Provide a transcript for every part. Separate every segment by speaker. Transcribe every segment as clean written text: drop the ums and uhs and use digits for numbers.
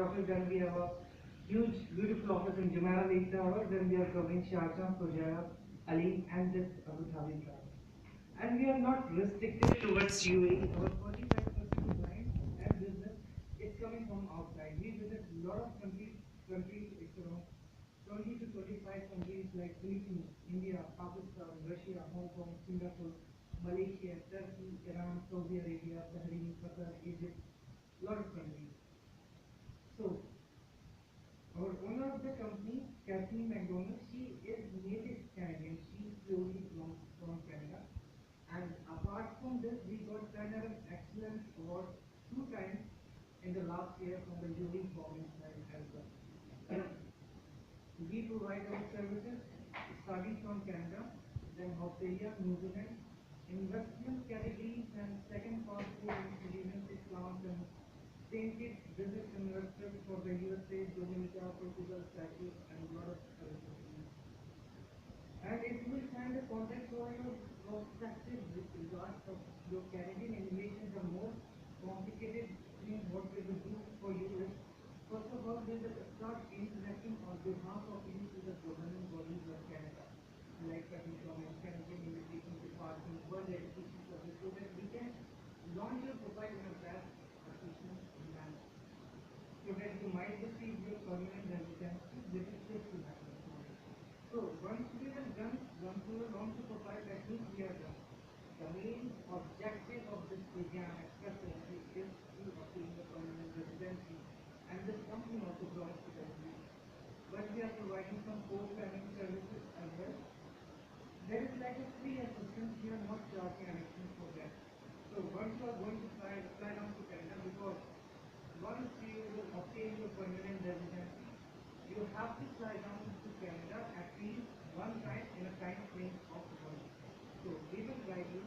Speaker 1: shortly then we have a huge, beautiful office in Jumeirah Lake Tower. Then we are covering Sharjah, Fujairah, Ali, and this Abu Dhabi travel. And we are not restricted towards UAE. Our 45% clients and business is coming from outside. We visit a lot of countries, it's around 20 to 25 countries like Philippines, India, Pakistan, Russia, Hong Kong, Singapore, Malaysia, Turkey, Iran, Saudi Arabia, Bahrain, Qatar, Egypt, lot of countries. So our owner of the company, Kathleen McDonald, she is native Canadian. She purely belongs from Canada. And apart from this, we got Canada Excellence Award 2 times in the last year from the UAE government side as well. We provide our services starting from Canada, then Australia, New Zealand, investment categories and second passport and citizenship plans and same-kit business investors for the USA, Dominica, Portugal, Cyprus, and a lot of other countries. And if you will find the contact for your prospective with regards of your Canadian immigration, the most complicated thing what we will do for you is, first of all, we will start interacting on behalf of you to the governing bodies of Canada, like the government, Canadian Immigration Department, World Education Service, so that we can launch your profile in a best efficient manner, so that you might receive your permanent residency within 6 to 9 months. So once we are done, once we will launch the profile, that means we are done. The main objective of this program express entry is to obtain the permanent residency, and this company also provides to you. But we are providing some co-planning services as well. There is like a free assistance, we are not charging anything for that. So once you are going to fly down to Canada, because once you will obtain your permanent residency, you have to fly down to Canada at least 1 time in a time frame of 1 week. So we will guide you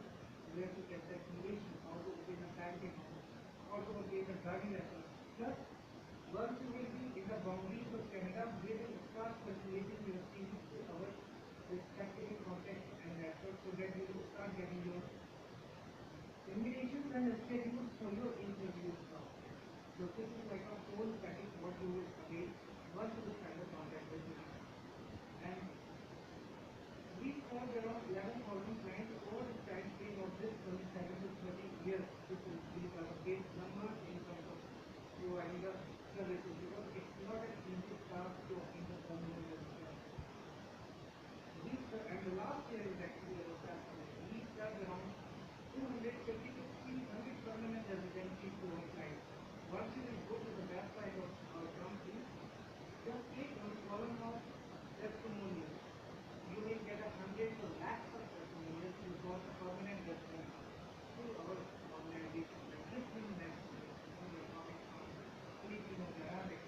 Speaker 1: where to get the accommodation, how to open a bank account, how to obtain a driving license. Plus, once you will be in the boundaries of Canada, we will start circulating your CV to our respective contacts and networks, so that you will start getting your invitations and schedules for your interviews now. So this is like a whole package what you will avail once you will sign a contract with me. And we served around 11,000 clients over the time frame of this 27 to 30 years. These are the base numbers in terms of providing the services, because it's not an easy task to obtain the permanent residency. And the last year is actually a fascinating. We served around 250 to 300 permanent residencies to our clients. Once you will go to the website of our company, just click on the column of testimonials. You will get 100 to lakhs of testimonials who got a permanent residence through our organization, like Muslim National, Pakistan, Filipinos, Arabic.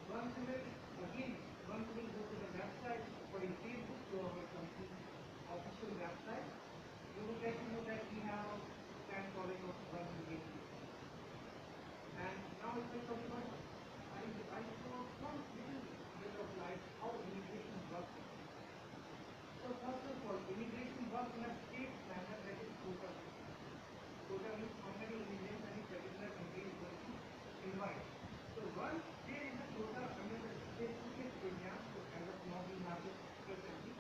Speaker 1: Once you will, again, once you will go to the website for in Facebook to our company official website, you will get to know that we have a fan following of 1 million people. And now if I talk about, I saw some little bit of light how immigration works. So first of all, immigration works in a state manner, that is quota system. Quota means how many immigrants any particular country is going to invite. So once there is a quota under the specific program, so as of now we have this presently,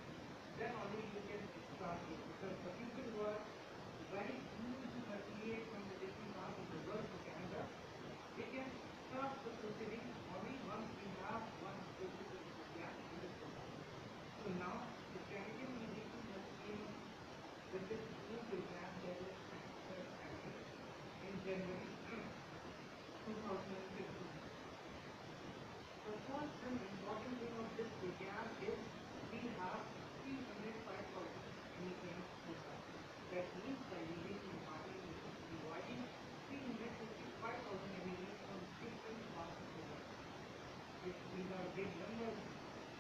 Speaker 1: then only you can start it. Because the people who are very keen to circulate from the different parts of the world to Canada, we can start the proceeding only once we have one specific program in the program. So now the Canadian immigration has came with this new program that is Expert Entry in January 2015. The first and important thing of this program is we have 305,000 immigrants so far. That means the immigration department is inviting 355,000 immigrants from different parts of the world. These are big numbers.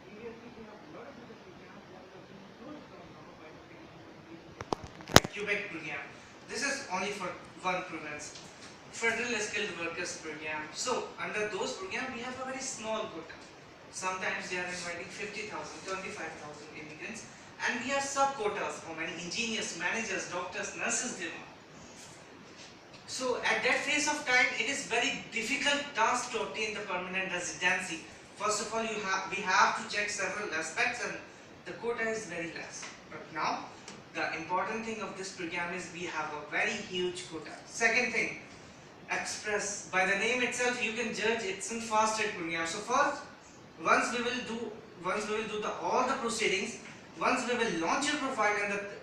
Speaker 1: Previously, we have a lot of other programs that have been closed down now by the Canadian Immigration Department, like Quebec program. This is only for one province. Federal Skilled Workers program. So under those programs, we have a very small quota. Sometimes they are inviting 50,000, 25,000 immigrants, and we have sub quotas for many engineers, managers, doctors, nurses they want.
Speaker 2: So at that phase of time, it is very difficult task to obtain the permanent residency. First of all, we have to check several aspects, and the quota is very less. But now, the important thing of this program is we have a very huge quota. Second thing, express. By the name itself, you can judge it's a fast track program. So first, once we will do all the proceedings, once we will launch your profile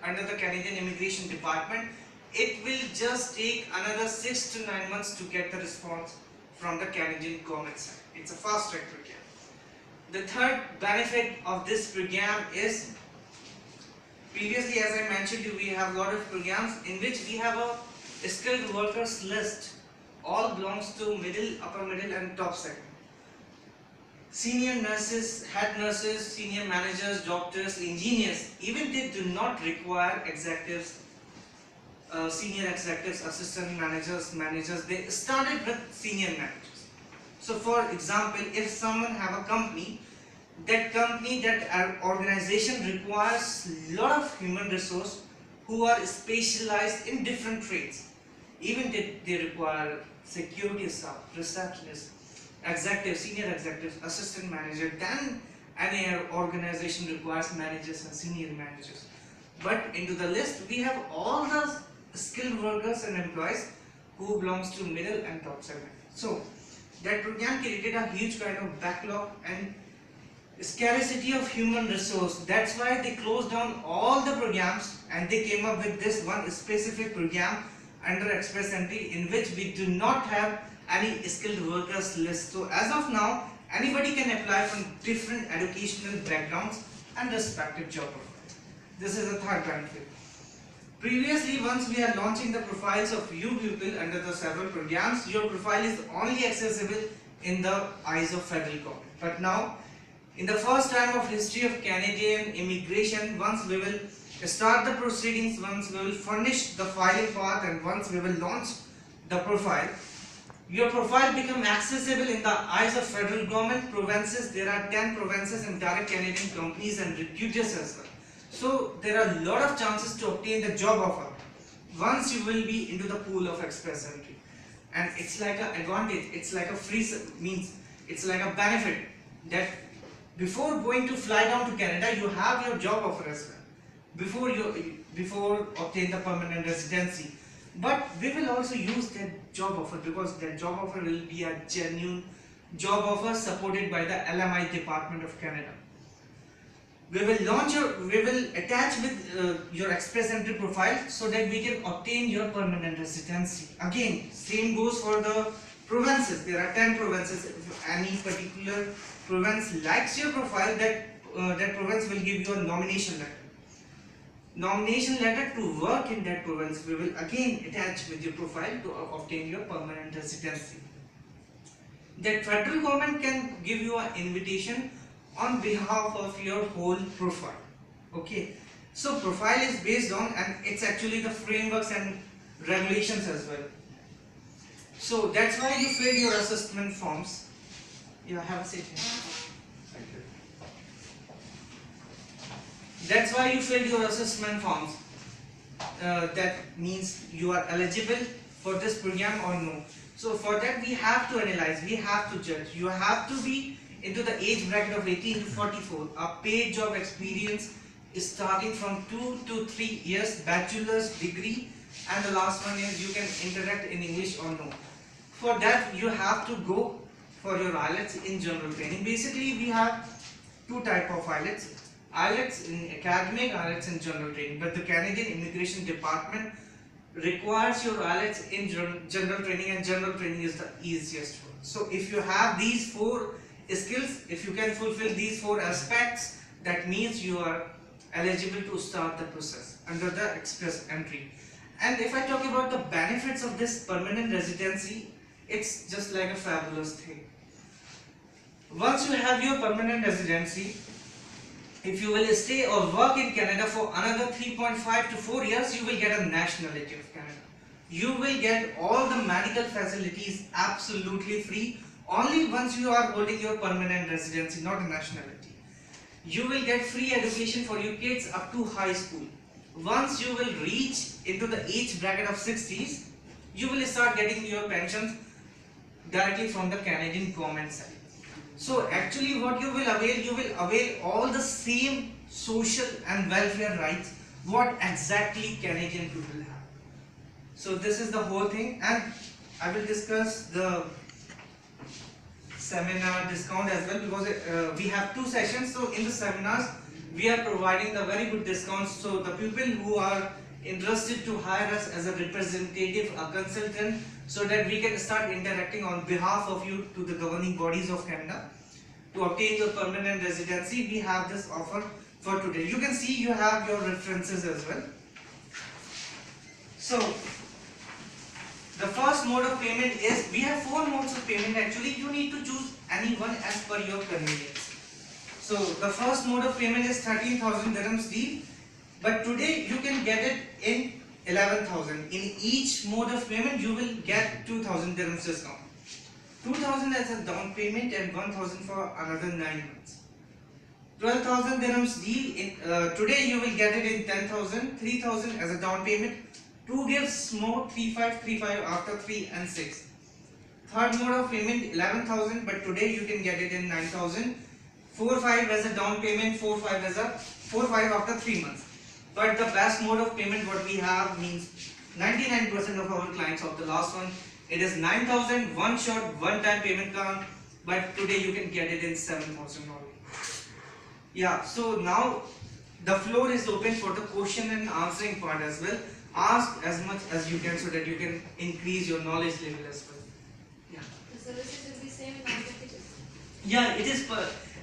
Speaker 2: under the Canadian Immigration Department, it will just take another 6 to 9 months to get the response from the Canadian government side. It's a fast track program. The third benefit of this program is, previously as I mentioned you, we have a lot of programs in which we have a skilled workers list. All belongs to middle, upper middle and top segment. Senior nurses, head nurses, senior managers, doctors, engineers, even they do not require executives, senior executives, assistant managers, they started with senior managers. So for example, if someone have a company, that organization requires lot of human resource who are specialized in different trades. Even they require security staff, receptionists, executives, senior executives, assistant manager. Then any organization requires managers and senior managers. But into the list we have all the skilled workers and employees who belongs to middle and top segment. So that program created a huge kind of backlog and scarcity of human resource. That's why they closed down all the programs and they came up with this one specific program under Express Entry, in which we do not have any skilled workers list. So as of now, anybody can apply from different educational backgrounds and respective job profiles. This is the third benefit. Previously, once we are launching the profiles of you people under the several programs, your profile is only accessible in the eyes of federal government. But now, in the first time of history of Canadian immigration, once we will start the proceedings, once we will furnish the filing path, and once we will launch the profile, your profile become accessible in the eyes of federal government, provinces. There are 10 provinces and direct Canadian companies and recruiters as well. So there are a lot of chances to obtain the job offer once you will be into the pool of Express Entry. And it's like an advantage, it's like a free means, it's like a benefit that before going to fly down to Canada, you have your job offer as well before obtain the permanent residency. But we will also use that job offer because that job offer will be a genuine job offer supported by the LMI Department of Canada. We will attach with your Express Entry profile so that we can obtain your permanent residency. Again, same goes for the provinces. There are 10 provinces. If any particular province likes your profile, that province will give you a nomination letter. Nomination letter to work in that province we will again attach with your profile to obtain your permanent residency. That federal government can give you an invitation on behalf of your whole profile. Okay, so profile is based on, and it's actually the frameworks and regulations as well. So that's why you fill your assessment forms. Yeah, have a seat here. Thank you. That's why you fill your assessment forms. That means you are eligible for this program or no. So for that we have to analyze, we have to judge. You have to be into the age bracket of 18 to 44. A paid job experience is starting from 2 to 3 years, bachelor's degree, and the last one is you can interact in English or no. For that you have to go for your IELTS in general training. Basically we have two type of IELTS. IELTS in academic, IELTS in general training. But the Canadian Immigration Department requires your IELTS in general training, and general training is the easiest one. So if you have these 4 skills, if you can fulfill these 4 aspects, that means you are eligible to start the process under the Express Entry. And if I talk about the benefits of this permanent residency, it's just like a fabulous thing. Once you have your permanent residency, if you will stay or work in Canada for another 3.5 to 4 years, you will get a nationality of Canada. You will get all the medical facilities absolutely free only once you are holding your permanent residency, not a nationality. You will get free education for your kids up to high school. Once you will reach into the age bracket of 60s, you will start getting your pensions directly from the Canadian government side. So actually what you will avail all the same social and welfare rights what exactly Canadian people have. So this is the whole thing, and I will discuss the seminar discount as well, because we have 2 sessions. So in the seminars we are providing the very good discounts, so the people who are interested to hire us as a representative, a consultant, so that we can start interacting on behalf of you to the governing bodies of Canada to obtain your permanent residency, we have this offer for today. You can see you have your references as well. So the first mode of payment is, we have 4 modes of payment actually. You need to choose any one as per your convenience. So the first mode of payment is 13,000 dirhams deal, but today you can get it in 11,000. In each mode of payment you will get 2,000 dirhams discount. 2,000 as a down payment and 1,000 for another 9 months. 12,000 dirhams deal, today you will get it in 10,000, 3,000 as a down payment, 2 gifts more, 3,535 after 3 and 6. Third mode of payment 11,000, but today you can get it in 9,000, 4,500 as a down payment, 4,500 after 3 months. But the best mode of payment what we have means 99% of our clients of the last one, it is 9,000 one shot one time payment plan, but today you can get it in 7,000 only. Yeah, so now the floor is open for the question and answering part as well. Ask as much as you can so that you can increase your knowledge level as well. Yeah.
Speaker 3: The services will be same in all packages.
Speaker 2: Yeah, it is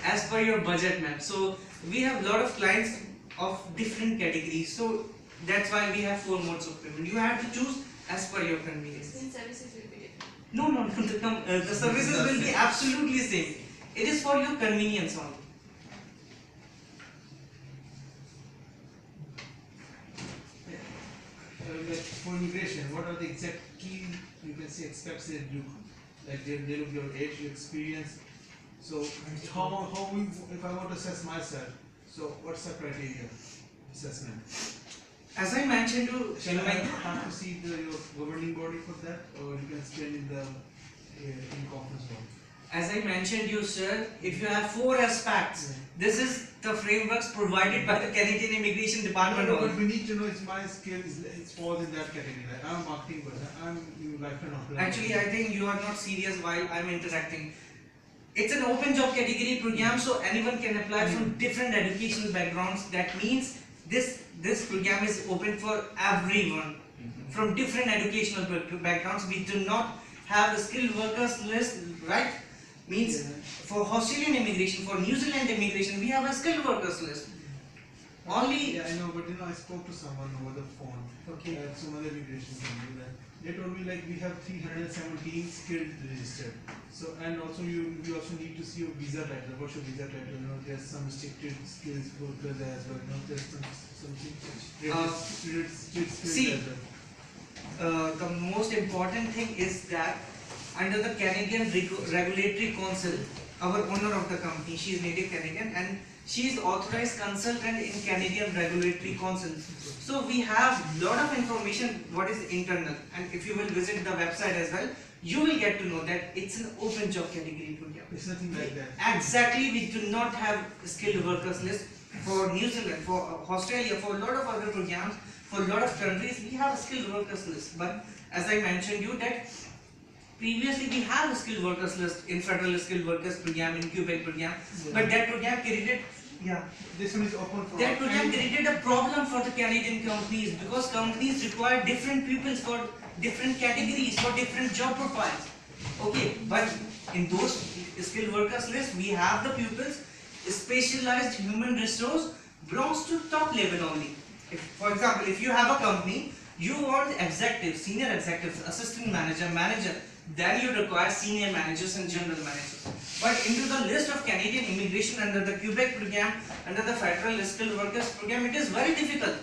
Speaker 2: as per your budget, ma'am. So we have a lot of clients of different categories. So that's why we have 4 modes of payment. You have to choose as per your convenience.
Speaker 3: Then services will be different.
Speaker 2: No. The services will be absolutely same. It is for your convenience only.
Speaker 4: Like for immigration, what are the exact key, you can say, aspects they look? Like they look your age, your experience. So if I want to assess myself, so what's the criteria assessment?
Speaker 2: As I mentioned to
Speaker 4: Shall I have to see your governing body for that, or you can explain in the conference hall?
Speaker 2: As I mentioned you, sir, if you have 4 aspects, this is the frameworks provided by the Canadian Immigration Department.
Speaker 4: No, but we need to know if my skill is falls in that category. Like I'm a marketing person, I'm lifetime employee.
Speaker 2: Actually, I think you are not serious while I'm interacting. It's an open job category program, so anyone can apply from different educational backgrounds. That means this program is open for everyone from different educational backgrounds. We do not have a skilled workers list, right? Means for Australian immigration, for New Zealand immigration, we have a skilled workers list. Only.
Speaker 4: Yeah, I know, but I spoke to someone over the phone.
Speaker 2: Okay.
Speaker 4: Some other immigration company that they told me like we have 317 skilled registered. So and also we also need to see your visa title. What's your visa title? You know, there's some restricted skills workers as well. You know, there's something restricted skills
Speaker 2: see,
Speaker 4: as well.
Speaker 2: The most important thing is that under the Canadian Regulatory Council, our owner of the company, she is native Canadian and she is authorized consultant in Canadian Regulatory Council. So we have lot of information what is internal, and if you will visit the website as well, you will get to know that it's an open job category program.
Speaker 4: It's nothing like that.
Speaker 2: Exactly, we do not have skilled workers list for New Zealand, for Australia, for a lot of other programs, for a lot of countries we have a skilled workers list. But as I mentioned you that previously we have a skilled workers list in federal skilled workers program, in Quebec program, but that program created
Speaker 4: This one is open for
Speaker 2: that program created a problem for the Canadian companies, because companies require different pupils for different categories, for different job profiles. Okay, but in those skilled workers list we have the pupils specialized human resource belongs to top level only. If, for example, if you have a company, you want executives, senior executives, assistant manager, manager, then you require senior managers and general managers. But into the list of Canadian immigration under the Quebec program, under the federal skilled workers program, it is very difficult.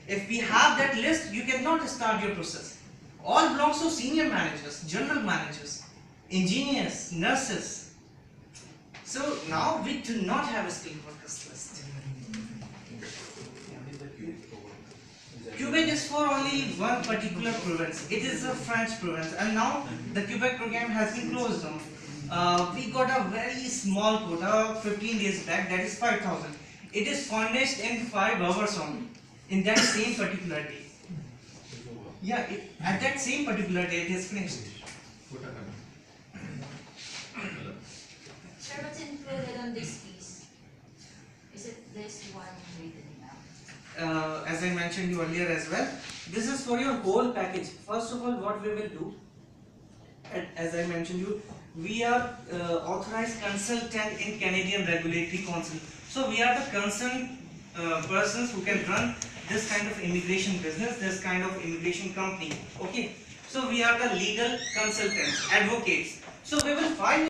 Speaker 2: If we have that list, you cannot start your process. All belongs to senior managers, general managers, engineers, nurses. So now we do not have a skilled workers list. Quebec is for only one particular province. It is a French province, and now the Quebec program has been closed down. We got a very small quota 15 days back, that is 5,000. It is furnished in 5 hours only, in that same particular day. Yeah, at that same particular day it is finished.
Speaker 3: Sir, what's included on this piece? Is it this one written now?
Speaker 2: As I mentioned you earlier as well, this is for your whole package. First of all, what we will do, as I mentioned you, we are authorized consultant in Canadian Regulatory Council. So we are the concerned persons who can run this kind of immigration business, this kind of immigration company. Okay. So we are the legal consultants, advocates. So we will file